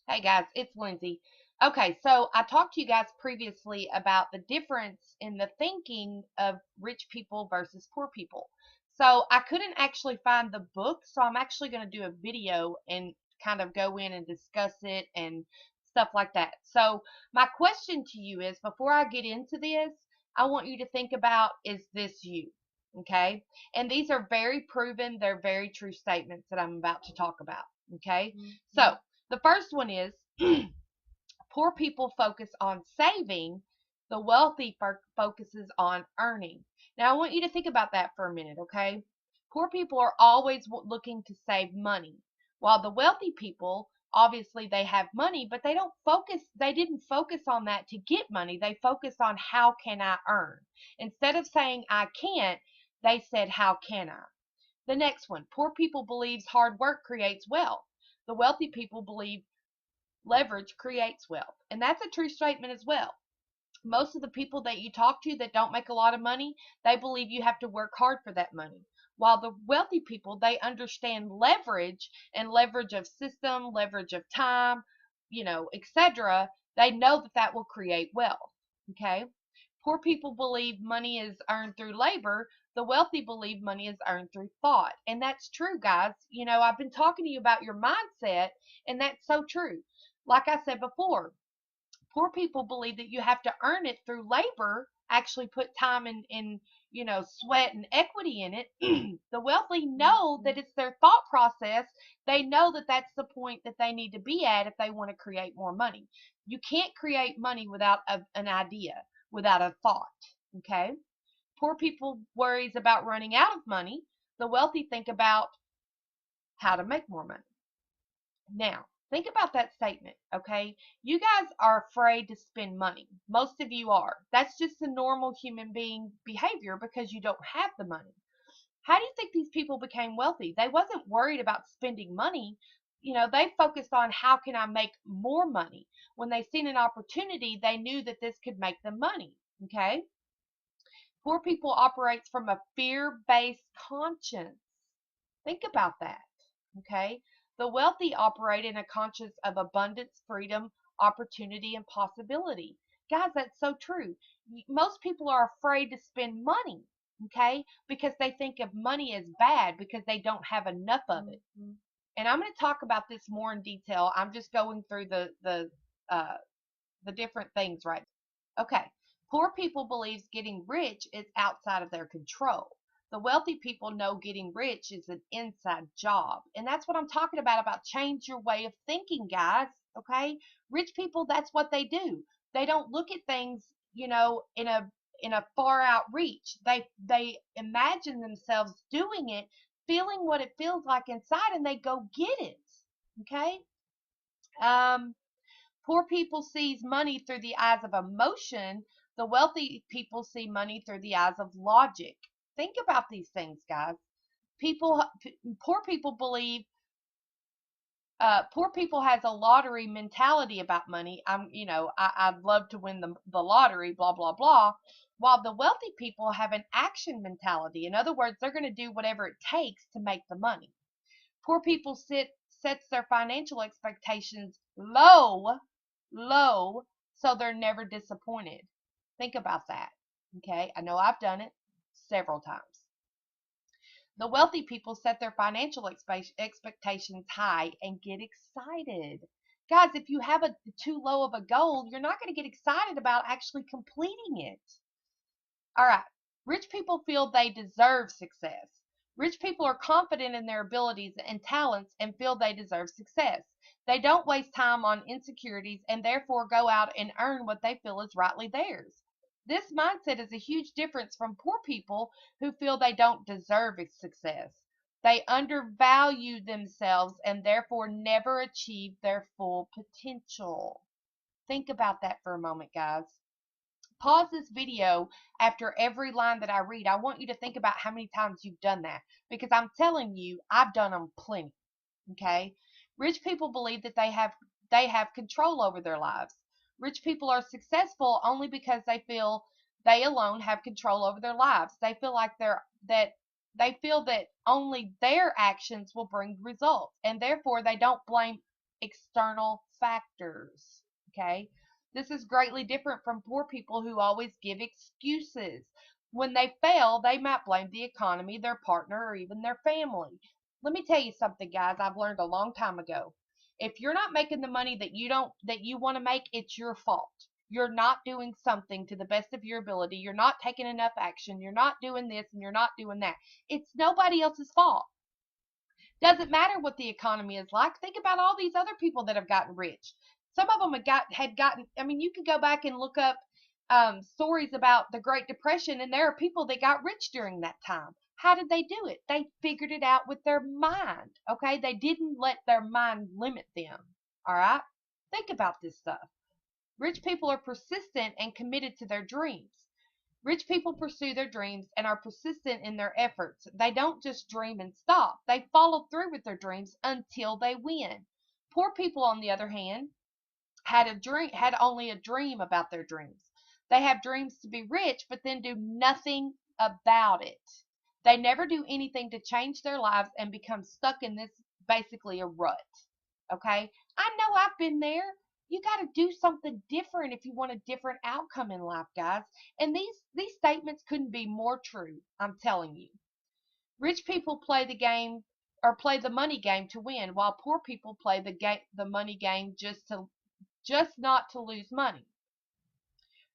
Hey guys, it's Lindsay. Okay, so I talked to you guys previously about the difference in the thinking of rich people versus poor people. So I couldn't actually find the book, so I'm actually going to do a video and kind of go in and discuss it and stuff like that. So my question to you is, before I get into this, I want you to think about, is this you? Okay? And these are very proven, they're very true statements that I'm about to talk about. Okay? So the first one is poor people focus on saving, the wealthy focuses on earning. Now, I want you to think about that for a minute, okay? Poor people are always looking to save money, while the wealthy people, obviously, they have money, but they didn't focus on that to get money. They focused on how can I earn. Instead of saying I can't, they said how can I? The next one, poor people believes hard work creates wealth. The wealthy people believe leverage creates wealth. And that's a true statement as well. Most of the people that you talk to that don't make a lot of money, they believe you have to work hard for that money. While the wealthy people, they understand leverage and leverage of system, leverage of time, etc. They know that that will create wealth. Okay? Poor people believe money is earned through labor. The wealthy believe money is earned through thought. And that's true, guys. I've been talking to you about your mindset, and that's so true. Like I said before, poor people believe that you have to earn it through labor, actually put time and sweat and equity in it. The wealthy know that it's their thought process. They know that that's the point that they need to be at if they want to create more money. You can't create money without an idea, without a thought. Okay? Poor people worries about running out of money. The wealthy think about how to make more money. Now, think about that statement, okay? You guys are afraid to spend money. Most of you are. That's just the normal human being behavior because you don't have the money. How do you think these people became wealthy? They wasn't worried about spending money. They focused on how can I make more money. When they seen an opportunity, they knew that this could make them money, okay? Poor people operates from a fear-based conscience. Think about that. Okay. The wealthy operate in a conscience of abundance, freedom, opportunity, and possibility. Guys, that's so true. Most people are afraid to spend money, okay, because they think of money as bad because they don't have enough of it. And I'm going to talk about this more in detail. I'm just going through the different things right. Okay. Poor people believes getting rich is outside of their control. The wealthy people know getting rich is an inside job. And that's what I'm talking about change your way of thinking, guys. Okay? Rich people, that's what they do. They don't look at things, in a far out reach. They imagine themselves doing it, feeling what it feels like inside, and they go get it. Okay? Um, Poor people sees money through the eyes of emotion. The wealthy people see money through the eyes of logic. Think about these things, guys. People, poor people believe. Poor people has a lottery mentality about money. I'd love to win the lottery, blah blah blah. While the wealthy people have an action mentality. In other words, they're going to do whatever it takes to make the money. Poor people sets their financial expectations low, so they're never disappointed. Think about that. Okay, I know I've done it several times. The wealthy people set their financial expectations high and get excited. Guys, if you have a too low of a goal, you're not going to get excited about actually completing it. All right. Rich people feel they deserve success. Rich people are confident in their abilities and talents and feel they deserve success. They don't waste time on insecurities and therefore go out and earn what they feel is rightly theirs. This mindset is a huge difference from poor people who feel they don't deserve success. They undervalue themselves and therefore never achieve their full potential. Think about that for a moment, guys. Pause this video after every line that I read. I want you to think about how many times you've done that because I'm telling you, I've done them plenty. Okay? Rich people believe that they have control over their lives. Rich people are successful only because they feel they alone have control over their lives. They feel that only their actions will bring results, and therefore they don't blame external factors. Okay? This is greatly different from poor people who always give excuses. When they fail, they might blame the economy, their partner, or even their family. Let me tell you something, guys, I've learned a long time ago. If you're not making the money that you want to make, it's your fault. You're not doing something to the best of your ability. You're not taking enough action. You're not doing this and you're not doing that. It's nobody else's fault. Doesn't matter what the economy is like. Think about all these other people that have gotten rich. Some of them had gotten. I mean, you could go back and look up stories about the Great Depression, and there are people that got rich during that time. How did they do it? They figured it out with their mind. Okay, they didn't let their mind limit them. All right, think about this stuff. Rich people are persistent and committed to their dreams. Rich people pursue their dreams and are persistent in their efforts. They don't just dream and stop. They follow through with their dreams until they win. Poor people, on the other hand, had only a dream about their dreams. They have dreams to be rich, but then do nothing about it. They never do anything to change their lives and become stuck in this basically a rut. Okay? I know I've been there. You got to do something different if you want a different outcome in life, guys. And these statements couldn't be more true. I'm telling you. Rich people play the game or play the money game to win, while poor people play the money game just not to lose money.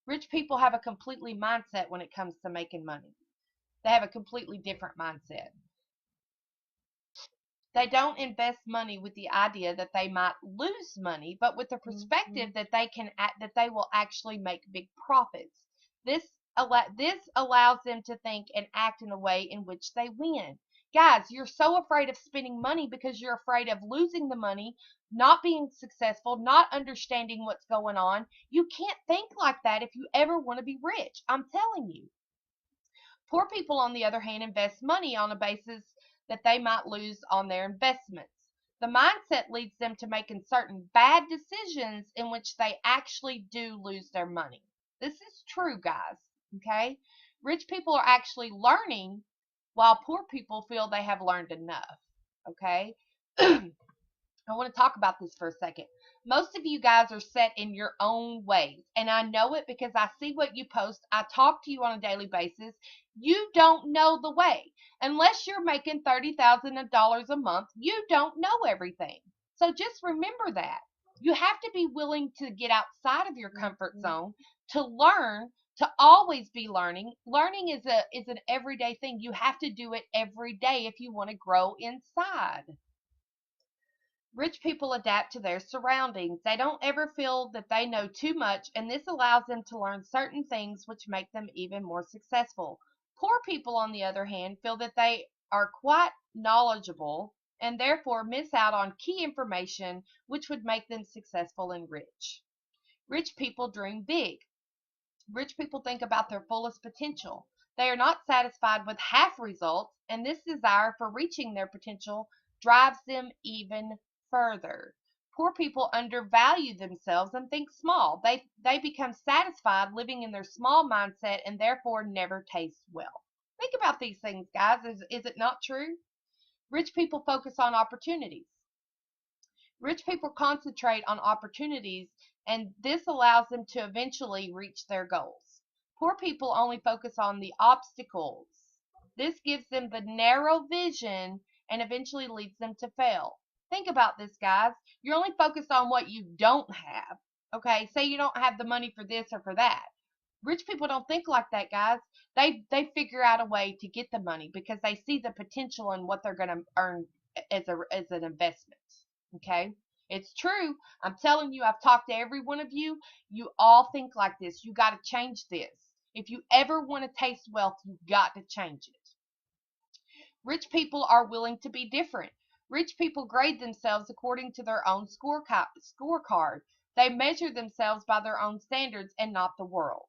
Rich people have a completely mindset when it comes to making money. They have a completely different mindset. They don't invest money with the idea that they might lose money, but with the perspective that they will actually make big profits. This this allows them to think and act in a way in which they win. Guys, you're so afraid of spending money because you're afraid of losing the money, not being successful, not understanding what's going on. You can't think like that if you ever want to be rich. I'm telling you. Poor people, on the other hand, invest money on a basis that they might lose on their investments. The mindset leads them to making certain bad decisions in which they actually do lose their money. This is true, guys. Okay? Rich people are actually learning while poor people feel they have learned enough. Okay? I want to talk about this for a second. Most of you guys are set in your own ways, and I know it because I see what you post. I talk to you on a daily basis. You don't know the way. Unless you're making $30,000 a month, you don't know everything. So just remember that. You have to be willing to get outside of your comfort zone to learn, to always be learning. Learning is an everyday thing. You have to do it every day if you want to grow inside. Rich people adapt to their surroundings. They don't ever feel that they know too much, and this allows them to learn certain things which make them even more successful. Poor people, on the other hand, feel that they are quite knowledgeable and therefore miss out on key information which would make them successful and rich. Rich people dream big. Rich people think about their fullest potential. They are not satisfied with half results, and this desire for reaching their potential drives them even further. Poor people undervalue themselves and think small. They become satisfied living in their small mindset and therefore never taste well. Think about these things, guys. Is it not true? Rich people focus on opportunities. Rich people concentrate on opportunities, and this allows them to eventually reach their goals. Poor people only focus on the obstacles. This gives them the narrow vision and eventually leads them to fail. Think about this, guys. You're only focused on what you don't have. Okay, say you don't have the money for this or for that. Rich people don't think like that, guys. They figure out a way to get the money because they see the potential in what they're going to earn as an investment. Okay? It's true. I'm telling you, I've talked to every one of you. You all think like this. You got to change this. If you ever want to taste wealth, you've got to change it. Rich people are willing to be different. Rich people grade themselves according to their own scorecard. They measure themselves by their own standards and not the world.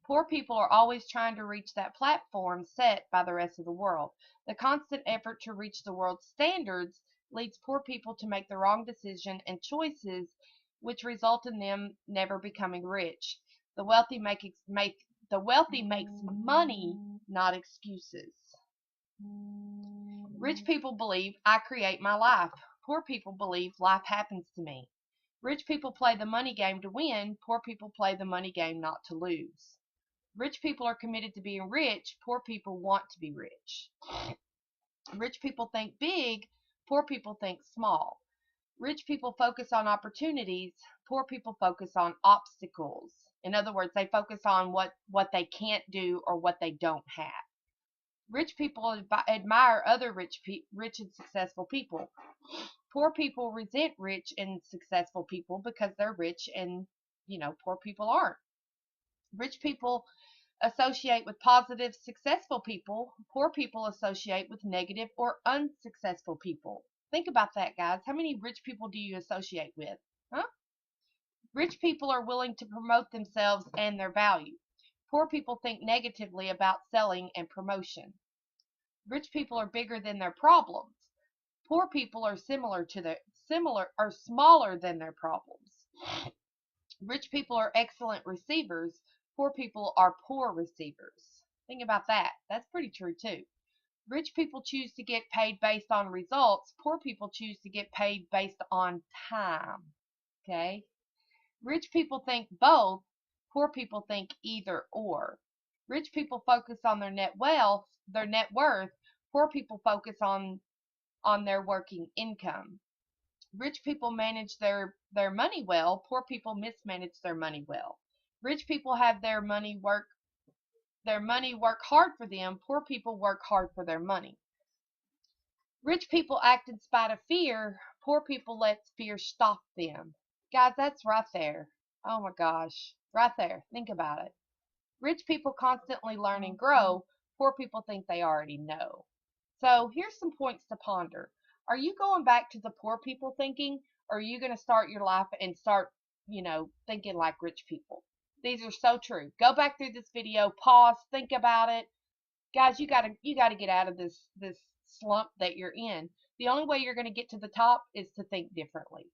Poor people are always trying to reach that platform set by the rest of the world. The constant effort to reach the world's standards leads poor people to make the wrong decision and choices, which result in them never becoming rich. The wealthy makes money, not excuses. Rich people believe I create my life. Poor people believe life happens to me. Rich people play the money game to win. Poor people play the money game not to lose. Rich people are committed to being rich. Poor people want to be rich. Rich people think big. Poor people think small. Rich people focus on opportunities. Poor people focus on obstacles. In other words, they focus on what they can't do or what they don't have. Rich people admire other rich and successful people. Poor people resent rich and successful people because they're rich and, poor people aren't. Rich people associate with positive, successful people. Poor people associate with negative or unsuccessful people. Think about that, guys. How many rich people do you associate with? Huh? Rich people are willing to promote themselves and their value. Poor people think negatively about selling and promotion. Rich people are bigger than their problems. Poor people are smaller than their problems. Rich people are excellent receivers. Poor people are poor receivers. Think about that. That's pretty true too. Rich people choose to get paid based on results. Poor people choose to get paid based on time. Okay? Rich people think both. Poor people think either or. Rich people focus on their net worth. Poor people focus on their working income. Rich people manage their money well. Poor people mismanage their money well. Rich people have their money work hard for them. Poor people work hard for their money. Rich people act in spite of fear. Poor people let fear stop them. Guys, that's right there. Oh my gosh. Right there. Think about it. Rich people constantly learn and grow. Poor people think they already know. So here's some points to ponder. Are you going back to the poor people thinking, or are you going to start your life and start, thinking like rich people? These are so true. Go back through this video, pause, think about it. Guys, you gotta get out of this slump that you're in. The only way you're going to get to the top is to think differently.